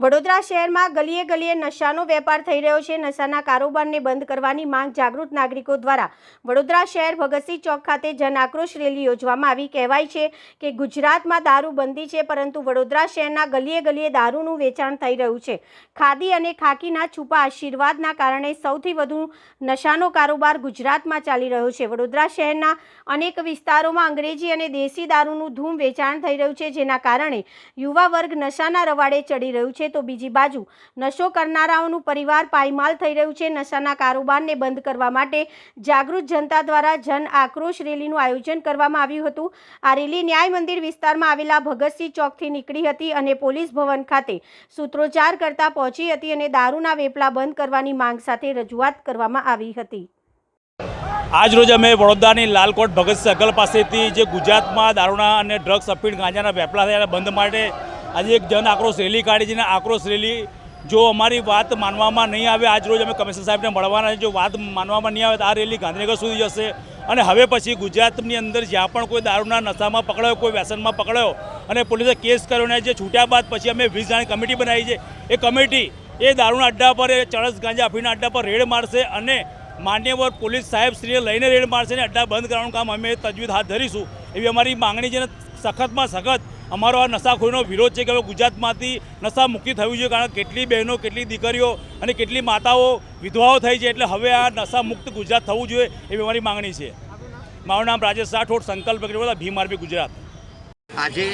વડોદરા શહેરમાં ગલીએ ગલીએ નશાનો વેપાર થઈ રહ્યો છે। નશાના કારોબારને બંધ કરવાની માંગ જાગૃત નાગરિકો દ્વારા વડોદરા શહેર ભગતસિંહ ચોક ખાતે જન આક્રોશ રેલી યોજવામાં આવી। કહેવાય છે કે ગુજરાતમાં દારૂ બંધી છે, પરંતુ વડોદરા શહેરના ગલીએ ગલીએ દારૂનું વેચાણ થઈ રહ્યું છે। ખાદી અને ખાકીના છુપા આશીર્વાદના કારણે સૌથી વધુ નશાનો કારોબાર ગુજરાતમાં ચાલી રહ્યો છે। વડોદરા શહેરના અનેક વિસ્તારોમાં અંગ્રેજી અને દેશી દારૂનું ધૂમ વેચાણ થઈ રહ્યું છે, જેના કારણે યુવા વર્ગ નશાના રવાડે ચડી રહ્યું છે। તો બીજી બાજુ નશો કરનારાઓનું પરિવાર પાયમાલ થઈ રહ્યું છે। નશાના કારોબારને બંધ કરવા માટે જાગૃત જનતા દ્વારા જન આક્રોશ રેલીનું આયોજન કરવામાં આવ્યું હતું। આ રેલી ન્યાય મંદિર વિસ્તારમાં આવેલા ભગતસિંહ ચોકથી નીકળી હતી અને પોલીસ ભવન ખાતે સૂત્રોચ્ચાર કરતા પહોંચી હતી અને દારૂના વેપલા બંધ કરવાની માંગ સાથે રજૂઆત કરવામાં આવી હતી। આજ રોજ અમે વડોદરાની લાલકોટ ભગત સર્કલ પાસેથી જે ગુજરાતમાં દારૂના અને ડ્રગ્સ અફીણ ગાંજાના વેપલા થયા બંધ માટે આજે એક જન આક્રોશ રેલી કાઢી છે। આક્રોશ રેલી જો અમારી વાત માનવામાં નહીં આવે, આજ રોજ અમે કમિશનર સાહેબને મળવાના છે, જો વાત માનવામાં નહીં આવે તો આ રેલી ગાંધીનગર સુધી જશે। અને હવે પછી ગુજરાતની અંદર જ્યાં પણ કોઈ દારૂના નશામાં પકડાયો, કોઈ વ્યસનમાં પકડાયો અને પોલીસે કેસ કર્યો ને જે છૂટ્યા બાદ પછી અમે 20 જણાની કમિટી બનાવી છે। એ કમિટી એ દારૂના અડ્ડા પર, એ ચરસ ગાંજા અફીણના અડ્ડા પર રેડ મારશે અને માન્યવર પોલીસ સાહેબશ્રીએ લઈને રેડ મારશે અને અડ્ડા બંધ કરવાનું કામ અમે તજવીજ હાથ ધરીશું, એવી અમારી માંગણી છે। સખતમાં સખત અમારો આ નશાખોરીનો વિરોધ છે કે હવે ગુજરાતમાંથી નશા મુક્તિ થવી જોઈએ, કારણ કે કેટલી બહેનો, કેટલી દીકરીઓ અને કેટલી માતાઓ વિધવાઓ થઈ છે, એટલે હવે આ નશા મુક્ત ગુજરાત થવું જોઈએ એવી અમારી માંગણી છે। મારું નામ રાજેશ રાઠોડ, સંકલ્પ ભીમ આર્મી ગુજરાત। આજે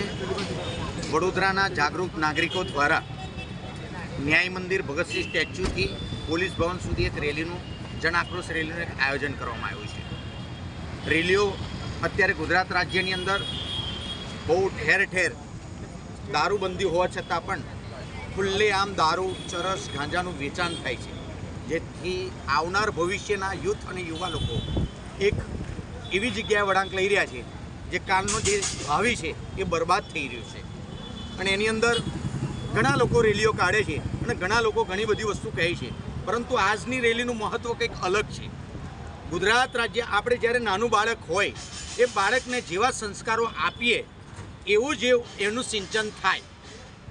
વડોદરાના જાગૃત નાગરિકો દ્વારા ન્યાય મંદિર ભગતસિંહ સ્ટેચ્યુથી પોલીસ ભવન સુધી એક રેલીનું જન આક્રોશ રેલીનું એક આયોજન કરવામાં આવ્યું છે। રેલીઓ અત્યારે ગુજરાત રાજ્યની અંદર બહુ ઠેર ઠેર દારૂબંધી હોવા છતાં પણ ખુલ્લેઆમ દારૂ, ચરસ, ગાંજાનું વેચાણ થાય છે, જેથી આવનાર ભવિષ્યના યુથ અને યુવા લોકો એક એવી જગ્યાએ વળાંક લઈ રહ્યા છે જે કાલનો જે ભાવિ છે એ બરબાદ થઈ રહ્યું છે। અને એની અંદર ઘણા લોકો રેલીઓ કાઢે છે અને ઘણા લોકો ઘણી બધી વસ્તુ કહે છે, પરંતુ આજની રેલીનું મહત્ત્વ કંઈક અલગ છે। ગુજરાત રાજ્ય, આપણે જ્યારે નાનું બાળક હોય એ બાળકને જેવા સંસ્કારો આપીએ એવું જ એનું સિંચન થાય।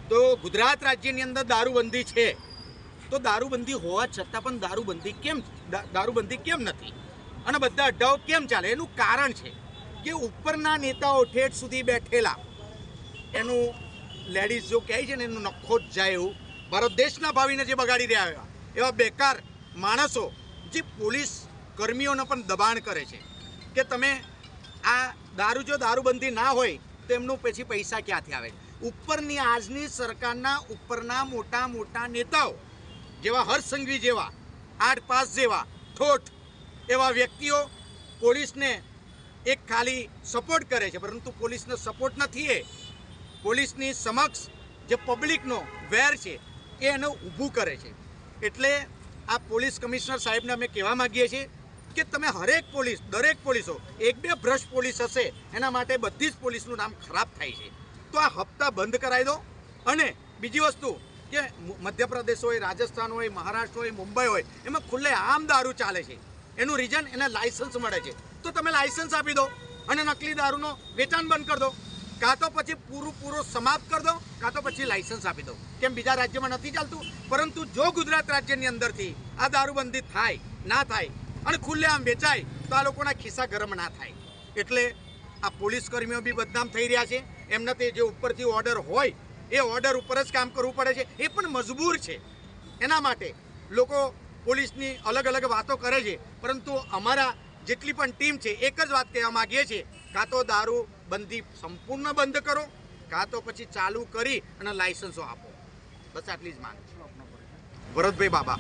તો ગુજરાત રાજ્યની અંદર દારૂબંધી છે, તો દારૂબંધી હોવા છતાં પણ દારૂબંધી કેમ નથી અને બધા અડ્ડાઓ કેમ ચાલે? એનું કારણ છે કે ઉપરના નેતાઓ ઠેઠ સુધી બેઠેલા એનું લેડીઝ જો કહે છે ને એનું નખો જ જાય એવું ભારત દેશના ભાવિને જે બગાડી રહ્યા એવા બેકાર માણસો જે પોલીસ કર્મીઓને પણ દબાણ કરે છે કે તમે આ જો દારૂબંધી ના હોય તો એમનું પછી પૈસા ક્યાંથી આવે? ઉપરની આજની સરકારના ઉપરના મોટા મોટા નેતાઓ જેવા હર્ષ સંઘવી જેવા, 8 પાસ જેવા ઠોઠ એવા વ્યક્તિઓ પોલીસને એક ખાલી સપોર્ટ કરે છે, પરંતુ પોલીસનો સપોર્ટ નથી, એ પોલીસની સમક્ષ જે પબ્લિકનો વેર છે એ એને ઊભું કરે છે। એટલે આ પોલીસ કમિશનર સાહેબને અમે કહેવા માગીએ છીએ કે તમે દરેક પોલીસો, 1-2 ભ્રષ્ટ પોલીસ હશે એના માટે બધી જ પોલીસનું નામ ખરાબ થાય છે, તો આ હપ્તા બંધ કરાવી દો। અને બીજી વસ્તુ કે મધ્યપ્રદેશ હોય, રાજસ્થાન હોય, મહારાષ્ટ્ર હોય, મુંબઈ હોય, એમાં ખુલ્લે આમ દારૂ ચાલે છે। એનું રીઝન એને લાયસન્સ મળે છે, તો તમે લાયસન્સ આપી દો અને નકલી દારૂનો વેચાણ બંધ કરી દો, કાં તો પછી પૂરું સમાપ્ત કરી દો, કાં તો પછી લાયસન્સ આપી દો। કેમ બીજા રાજ્યમાં નથી ચાલતું? પરંતુ જો ગુજરાત રાજ્યની અંદરથી આ દારૂબંધી થાય ના થાય અને ખુલ્લેઆમ વેચાય તો આ લોકોના ખિસ્સા ગરમ ના થાય। એટલે આ પોલીસ કર્મીઓ બી બદનામ થઈ રહ્યા છે। એમના તે જે ઉપરથી ઓર્ડર હોય એ ઓર્ડર ઉપર જ કામ કરવું પડે છે, એ પણ મજબૂર છે। એના માટે લોકો પોલીસની અલગ અલગ વાતો કરે છે, પરંતુ અમારા જેટલી પણ ટીમ છે એક જ વાત કહેવા માગીએ છીએ, કાં તો દારૂબંધી સંપૂર્ણ બંધ કરો, કાં તો પછી ચાલુ કરી અને લાયસન્સો આપો। બસ આટલી જ માંગ। ભરતભાઈ બાબા।